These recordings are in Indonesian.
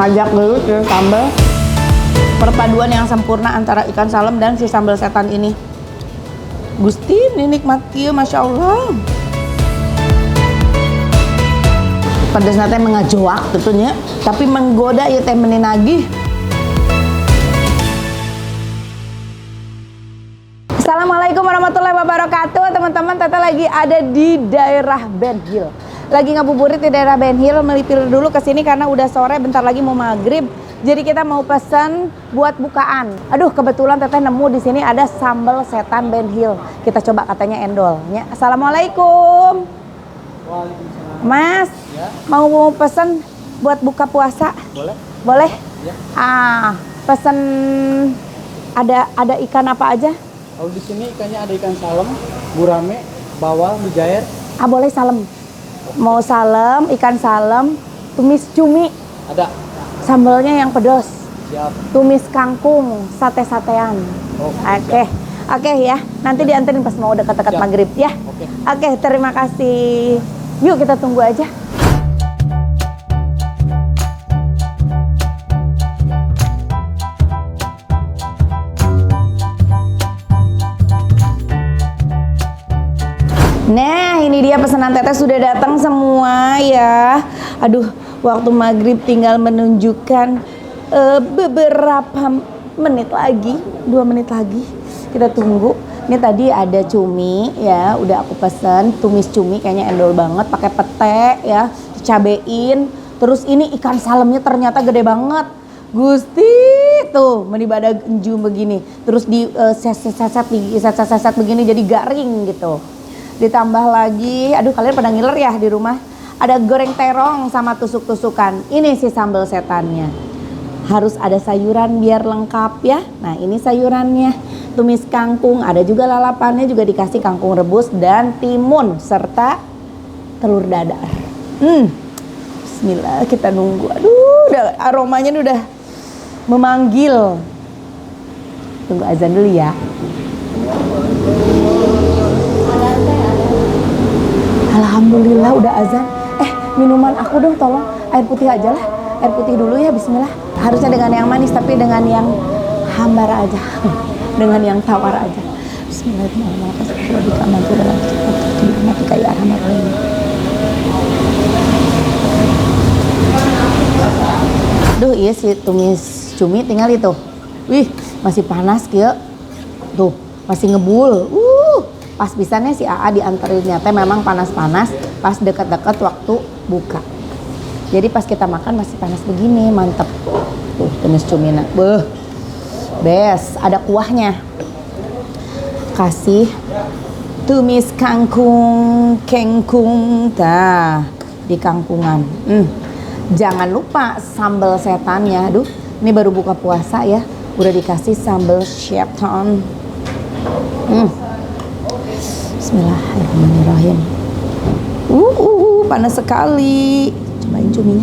ngajak dulu si sambal. Perpaduan yang sempurna antara ikan salem dan si sambal setan ini. Gusti, ini nikmat kieu, masya Allah. Pedesna teh mengajoak tentunya, tapi menggoda ya teh meuni nagih. Assalamualaikum warahmatullahi wabarakatuh. Teman-teman, Tete lagi ada di daerah Ben Hill. Lagi ngabuburit di daerah Ben Hill, melipir dulu ke sini karena udah sore, bentar lagi mau maghrib. Jadi kita mau pesan buat bukaan. Aduh, kebetulan Teteh nemu di sini ada sambal setan Ben Hill. Kita coba, katanya endol. Ya. Assalamualaikum. Waalaikumsalam. Mas, ya, mau pesan buat buka puasa? Boleh. Boleh? Ya. Pesan ada ikan apa aja? Kalau di sini ikannya ada ikan salem, gurame, bawal, mujair. Boleh salem. Mau salem, ikan salem, tumis cumi. Ada. Sambalnya yang pedas. Siap. Tumis kangkung, sate-satean. Oke ya. Nanti dianterin pas mau dekat-dekat maghrib ya. Oke, terima kasih. Yuk kita tunggu aja. Nah, ini dia pesanan Teteh sudah datang semua ya. Aduh, waktu maghrib tinggal menunjukkan beberapa menit lagi, 2 menit lagi. Kita tunggu. Ini tadi ada cumi ya, udah aku pesen tumis cumi, kayaknya endol banget, pakai pete ya, dicabein. Terus ini ikan salemnya ternyata gede banget. Gusti tuh, menibada enjum begini. Terus di seset begini jadi garing gitu. Ditambah lagi, aduh kalian pada ngiler ya di rumah. Ada goreng terong sama tusuk-tusukan. Ini sih sambal setannya. Harus ada sayuran biar lengkap ya. Nah, ini sayurannya. Tumis kangkung, ada juga lalapannya, juga dikasih kangkung rebus dan timun serta telur dadar. Bismillah, kita nunggu. Aduh, aromanya udah memanggil. Tunggu azan dulu ya. Alhamdulillah udah azan. Minuman aku dong, tolong air putih aja lah. Air putih dulu ya, bismillah. Harusnya dengan yang manis, tapi dengan yang hambar aja. Dengan yang tawar aja. Bismillahirrahmanirrahim. Duh, iya sih tumis cumi tinggal itu. Wih, masih panas kieu. Tuh, masih ngebul. Pas pisannya si AA dianterinnya teh memang panas-panas pas deket-deket waktu buka. Jadi pas kita makan masih panas begini, mantep. Tuh, tumis cumina. Bes, ada kuahnya. Kasih tumis kangkung, dah di kangkungan. Jangan lupa sambal setannya. Aduh, ini baru buka puasa ya. Udah dikasih sambal setan. Bismillahirrahmanirrahim. Panas sekali. Cobain cuminya.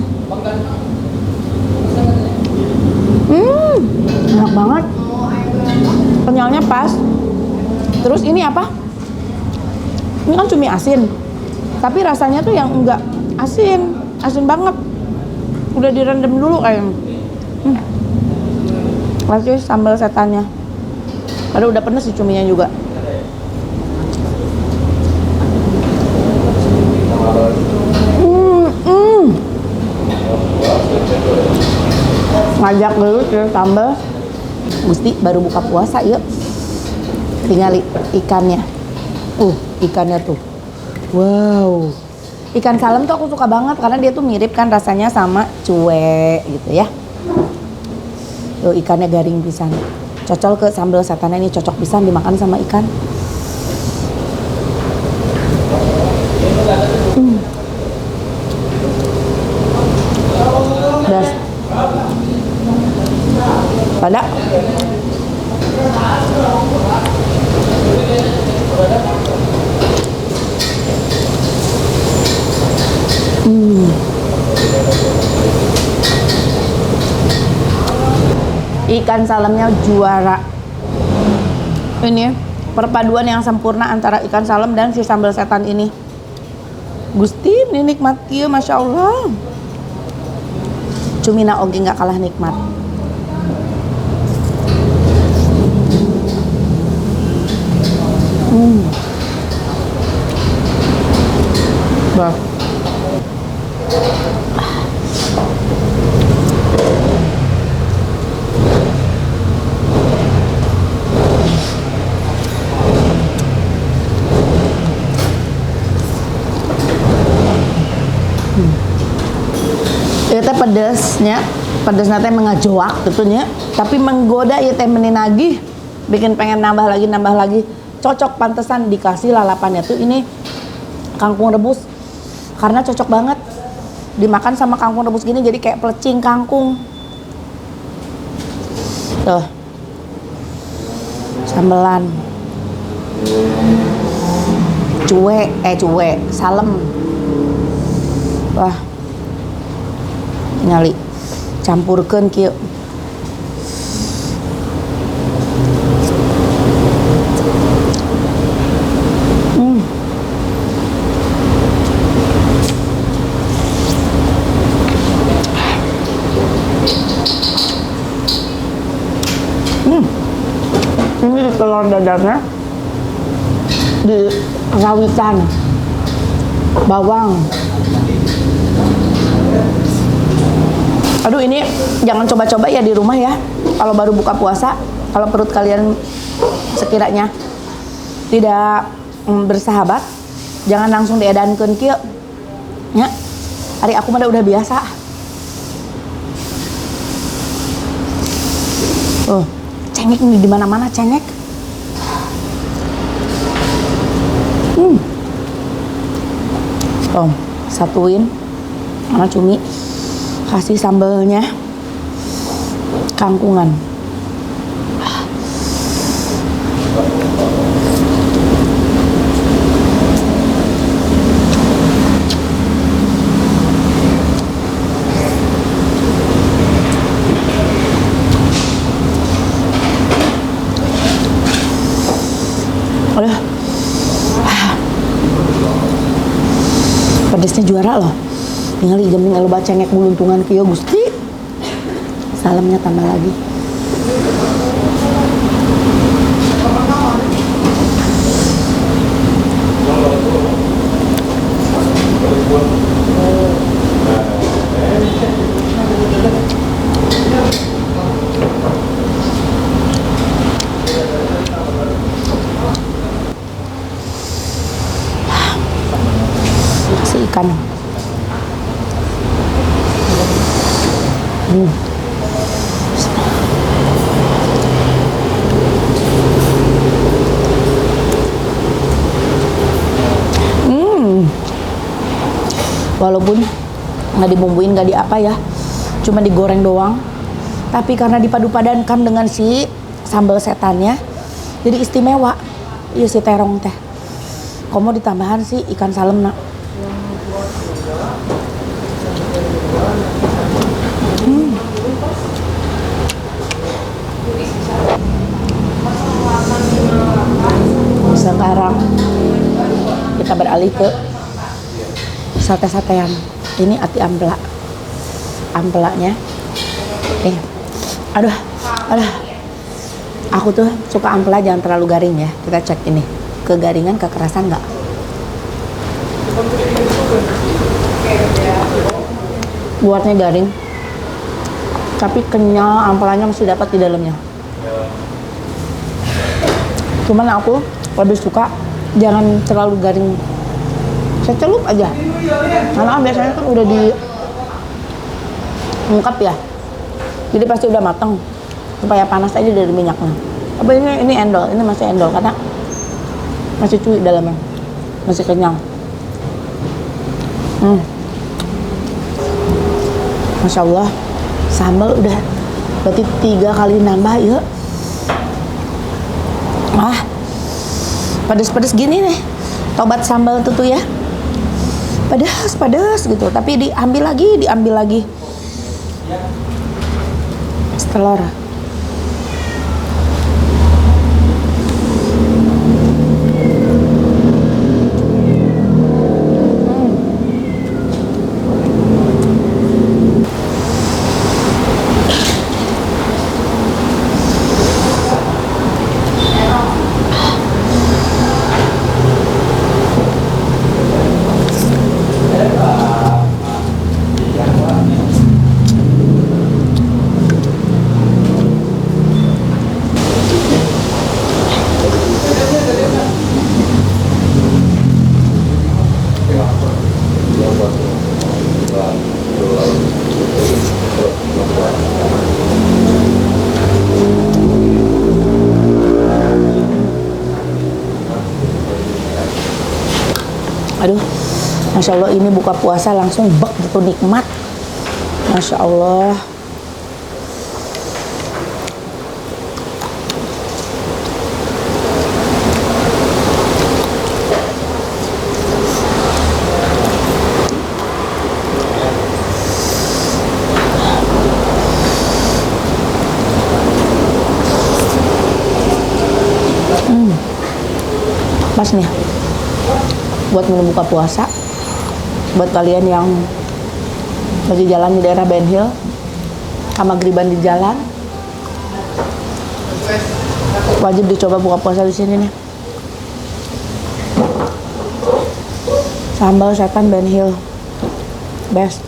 Enak banget. Kenyalnya pas. Terus ini apa? Ini kan cumi asin. Tapi rasanya tuh yang enggak asin. Asin banget. Udah direndam dulu kayaknya. Kasih sambal setannya. Padahal udah pedes si cuminya juga. Ngajak dulu si sambal. Gusti baru buka puasa, yuk. Tinggal ikannya. Ikannya tuh. Wow. Ikan salem tuh aku suka banget karena dia tuh mirip kan rasanya sama cuek gitu ya. Tuh ikannya garing pisan. Cocol ke sambal setannya, ini cocok pisan dimakan sama ikan. Das. Pada. Ikan salemnya juara. Ini perpaduan yang sempurna antara ikan salem dan si sambal setan ini. Gusti, ini nikmat kieu, masya Allah. Cumina oge nggak kalah nikmat. Bah. Ieu teh pedesnya teh mengajoak gitu nya, tapi menggoda ieu teh meninagih, bikin pengen nambah lagi. Cocok pantesan dikasih lalapannya tuh ini kangkung rebus. Karena cocok banget dimakan sama kangkung rebus gini, jadi kayak pelecing kangkung. Tuh. Sambelan. Cuek, salem. Wah. Ngali campurkeun kieu. Ini telur dadarnya di rawitan bawang. Aduh, ini jangan coba-coba ya di rumah ya. Kalau baru buka puasa, kalau perut kalian sekiranya tidak bersahabat, jangan langsung diedankeun kieu. Ya. Hari aku mah udah biasa. Cengek nih di mana-mana cengek. Satuin sama cumi, kasih sambalnya kangkungan. Udah. Pedesnya juara loh. Tinggal igeuming loba cengek buluntungan kieu Gusti. Salamnya tambah lagi. Kasih ikan. Walaupun nggak dibumbuin, nggak di apa ya, cuma digoreng doang, tapi karena dipadu-padankan dengan si sambal setannya, jadi istimewa. Iya si terong teh. Komo ditambahan si ikan salem nak. Sekarang kita beralih ke sate-satean. Ini ati ampela. Ampelanya aduh aku tuh suka ampela jangan terlalu garing ya. Kita cek ini kegaringan, kekerasan nggak. Buatnya garing tapi kenyal, ampelanya masih dapat di dalamnya. Cuman aku lebih suka jangan terlalu garing, secelup aja, karena biasanya kan udah diungkap ya, jadi pasti udah mateng, supaya panas aja dari minyaknya. Tapi ini endol, ini masih endol karena masih cuy dalamnya, masih kenyang. Masya Allah, sambal udah berarti 3 kali nambah ya. Pedes-pedes gini nih tobat sambal tuh ya, pedas gitu, tapi diambil lagi telur. Masya Allah, ini buka puasa langsung bek gitu nikmat. Masya Allah. Pas nih buat menu buka puasa, buat kalian yang lagi jalan di daerah Ben Hill sama Griban di jalan, wajib dicoba buka puasa di sini nih. Sambal setan Ben Hill best.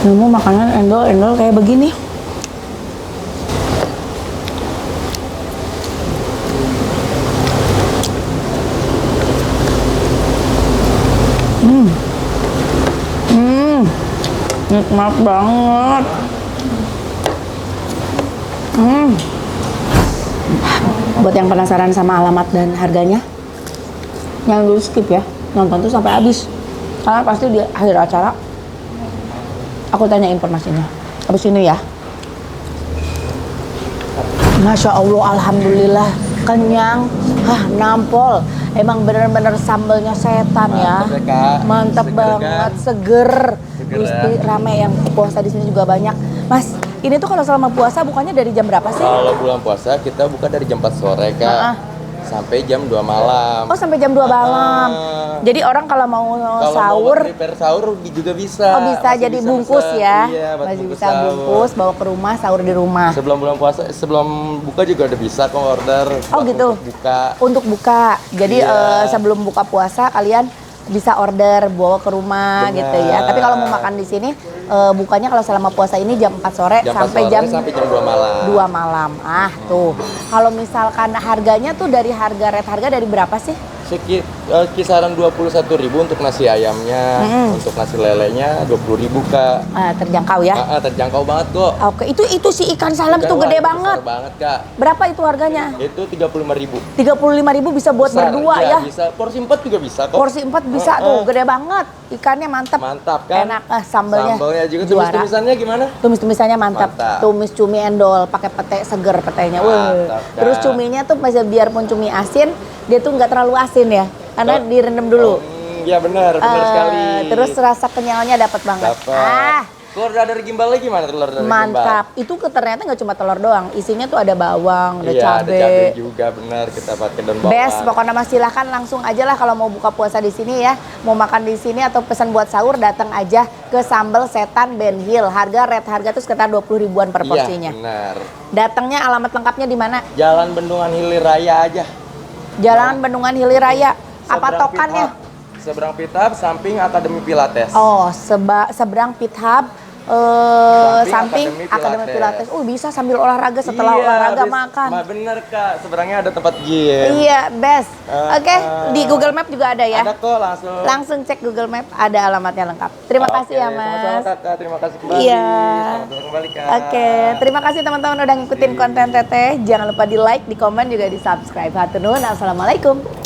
Nemu makanan endol kayak begini. Nikmat banget. Buat yang penasaran sama alamat dan harganya, jangan dulu skip ya, nonton tuh sampai habis. Karena pasti di akhir acara aku tanya informasinya. Habis ini ya. Masya Allah, alhamdulillah kenyang, nampol. Emang bener-bener sambelnya setan ya. Mantap banget, seger. Gusti rame yang puasa di sini juga banyak. Mas, ini tuh kalau selama puasa bukannya dari jam berapa sih? Kalau bulan puasa kita buka dari jam 4 sore Kak. Sampai jam 2 malam. Oh, sampai jam 2 malam. Jadi orang kalau mau sahur, mau prepare sahur juga bisa. Oh, bisa masih jadi bisa bungkus pesan. ya. Iya, masih bisa sahur. bungkus bawa ke rumah, sahur di rumah. Sebelum bulan puasa, sebelum buka juga udah bisa kok order. Oh gitu. Untuk buka. Untuk buka. Jadi Iya. sebelum buka puasa kalian bisa order bawa ke rumah. Benar. Gitu ya. Tapi kalau mau makan di sini bukanya kalau selama puasa ini jam 4 sore sampai jam 2 malam. 2 malam. Tuh. Kalau misalkan harganya tuh dari harga dari berapa sih? Kisaran 21.000 untuk nasi ayamnya, untuk nasi lelenya 20.000 Kak. Terjangkau ya. Terjangkau banget kok. Oke, itu si ikan salam itu gede banget. Besar banget Kak. Berapa itu harganya? Itu 35.000. 35.000 bisa buat Besar, berdua iya, ya. Bisa. Porsi 4 juga bisa kok. Porsi 4 bisa tuh, gede banget. Ikannya mantap. Mantap kan? Enak, sambelnya juga juara. tumis-tumisannya gimana? Tumis-tumisannya mantap. Tumis cumi endol pakai pete seger petenya. Terus cuminya tuh biarpun cumi asin, dia tuh nggak terlalu asin ya. Karena direndam dulu. Iya benar sekali. Terus rasa kenyalnya dapat banget. Telur dadar gimbalnya gimana telur dadar gimbal? Mantap. Itu ternyata nggak cuma telur doang. Isinya tuh ada bawang, ada cabai. Ada cabai juga benar kita pakai dan bawang. Best, pokoknya mas silahkan langsung aja lah kalau mau buka puasa di sini ya. Mau makan di sini atau pesan buat sahur datang aja ke Sambal Setan Ben Hill. Harga tuh sekitar 20 ribuan per porsinya. Iya benar. Datangnya alamat lengkapnya di mana? Jalan Bendungan Hilir Raya aja. Jalan Bendungan Hilir Raya. Apa tokannya? Seberang Pithab, samping Akademi Pilates. Oh, seberang Pithab, samping Akademi Pilates. Bisa sambil olahraga setelah olahraga makan. Bener Kak, seberangnya ada tempat gym. Iya, best. Oke, di Google Map juga ada ya? Ada kok, langsung cek Google Map, ada alamatnya lengkap. Terima kasih ya Mas. Sama-sama Kakak, terima kasih kembali. Iya. Selamat datang kembali Kak. Oke, terima kasih teman-teman udah ngikutin konten Teteh. Jangan lupa di like, di komen juga di subscribe. Hatur nuhun, assalamualaikum.